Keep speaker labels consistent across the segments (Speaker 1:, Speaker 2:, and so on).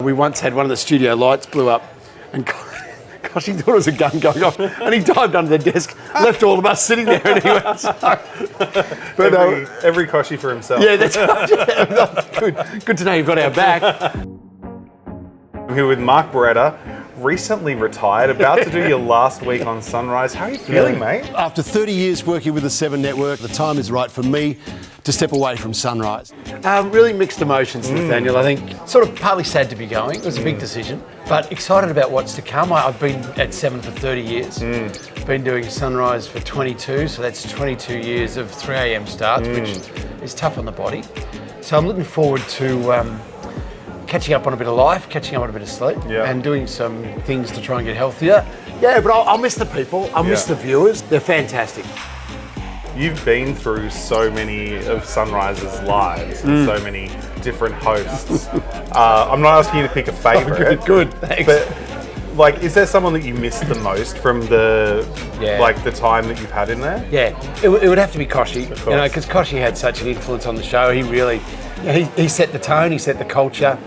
Speaker 1: We once had one of the studio lights blew up and gosh, he thought it was a gun going off and he dived under the desk, left all of us sitting there and he went,
Speaker 2: but every Koshy for himself.
Speaker 1: Yeah, that's right. Yeah, good to know you've got our back.
Speaker 2: I'm here with Mark Beretta, recently retired, about to do your last week on Sunrise. How are you feeling, mate?
Speaker 1: After 30 years working with the 7 Network, the time is right for me to step away from Sunrise. Really mixed emotions, Nathaniel. I think sort of partly sad to be going. It was a big decision, but excited about what's to come. I've been at 7 for 30 years. Been doing Sunrise for 22, so that's 22 years of 3 a.m. starts, which is tough on the body. So I'm looking forward to catching up on a bit of life, catching up on a bit of sleep, and doing some things to try and get healthier. Yeah, but I'll miss the people. I'll miss the viewers. They're fantastic.
Speaker 2: You've been through so many of Sunrise's lives and so many different hosts. I'm not asking you to pick a favourite.
Speaker 1: Good, thanks.
Speaker 2: But like, is there someone that you miss the most from the like the time that you've had in there?
Speaker 1: Yeah, it would have to be Koshy. You know, because Koshy had such an influence on the show. He really, he set the tone. He set the culture.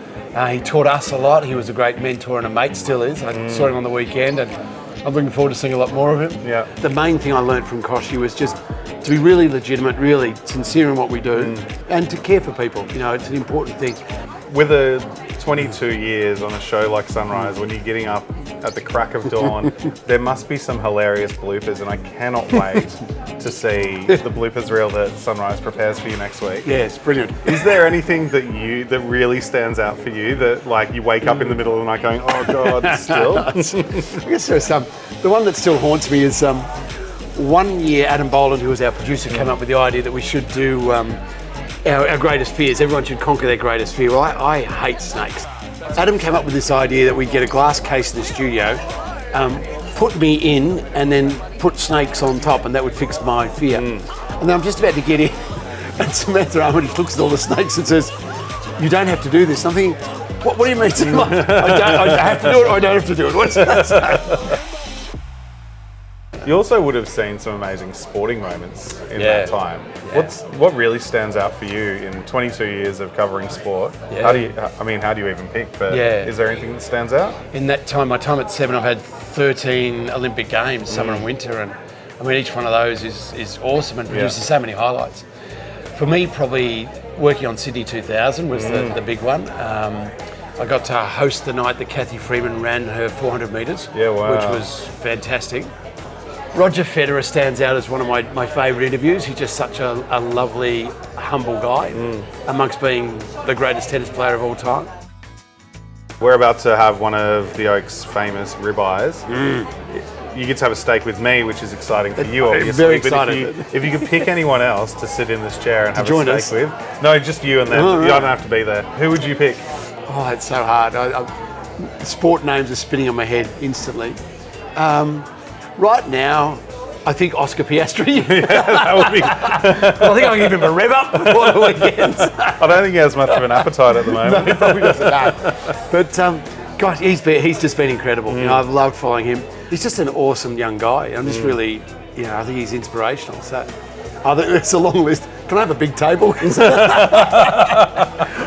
Speaker 1: He taught us a lot. He was a great mentor and a mate, still is. I saw him on the weekend and I'm looking forward to seeing a lot more of him. Yeah. The main thing I learned from Koshy was just to be really legitimate, really sincere in what we do and to care for people. You know, it's an important thing.
Speaker 2: With 22 years on a show like Sunrise, when you're getting up at the crack of dawn, there must be some hilarious bloopers, and I cannot wait to see the bloopers reel that Sunrise prepares for you next week.
Speaker 1: Yeah, it's brilliant.
Speaker 2: Is there anything that really stands out for you that like you wake up in the middle of the night going, oh God, still?
Speaker 1: I guess there's some. The one that still haunts me is 1 year Adam Boland, who was our producer, came up with the idea that we should do our greatest fears. Everyone should conquer their greatest fear. Well, I hate snakes. Adam came up with this idea that we'd get a glass case in the studio, put me in, and then put snakes on top, and that would fix my fear. And then I'm just about to get in, and Samantha Armitage looks at all the snakes and says, "You don't have to do this." I'm thinking, what do you mean? I have to do it or I don't have to do it? What's that?
Speaker 2: You also would have seen some amazing sporting moments in that time. What really stands out for you in 22 years of covering sport? How do you even pick? But is there anything that stands out?
Speaker 1: In that time, my time at 7, I've had 13 Olympic Games, summer and winter, and I mean each one of those is awesome and produces so many highlights. For me, probably working on Sydney 2000 was the big one. I got to host the night that Kathy Freeman ran her 400 metres, which was fantastic. Roger Federer stands out as one of my favourite interviews. He's just such a lovely, humble guy, amongst being the greatest tennis player of all time.
Speaker 2: We're about to have one of the Oaks' famous ribeyes. You get to have a steak with me, which is exciting for you, obviously.
Speaker 1: Very excited.
Speaker 2: But if you could pick anyone else to sit in this chair and have a steak with, no, just you and them. You don't have to be there. Who would you pick?
Speaker 1: Oh, it's so hard. Sport names are spinning on my head instantly. Right now, I think Oscar Piastri.
Speaker 2: That would be.
Speaker 1: I think I'll give him a rev up before the weekend.
Speaker 2: I don't think he has much of an appetite at the moment.
Speaker 1: No, he probably doesn't know. But gosh, he's just been incredible. You know, I've loved following him. He's just an awesome young guy. I'm just really, I think he's inspirational. So, it's a long list. Can I have a big table? I'd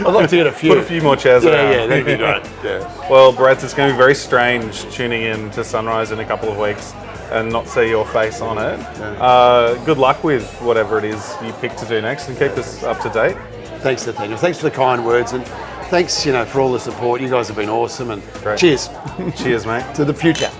Speaker 1: love to get a few.
Speaker 2: Put a few more chairs around.
Speaker 1: Yeah, that'd be great.
Speaker 2: Well, Brett, it's going to be very strange tuning in to Sunrise in a couple of weeks and not see your face on it. Good luck with whatever it is you pick to do next, and keep us up to date.
Speaker 1: Thanks, Nathaniel. Thanks for the kind words, and thanks, for all the support. You guys have been awesome, and cheers.
Speaker 2: Cheers, mate.
Speaker 1: To the future.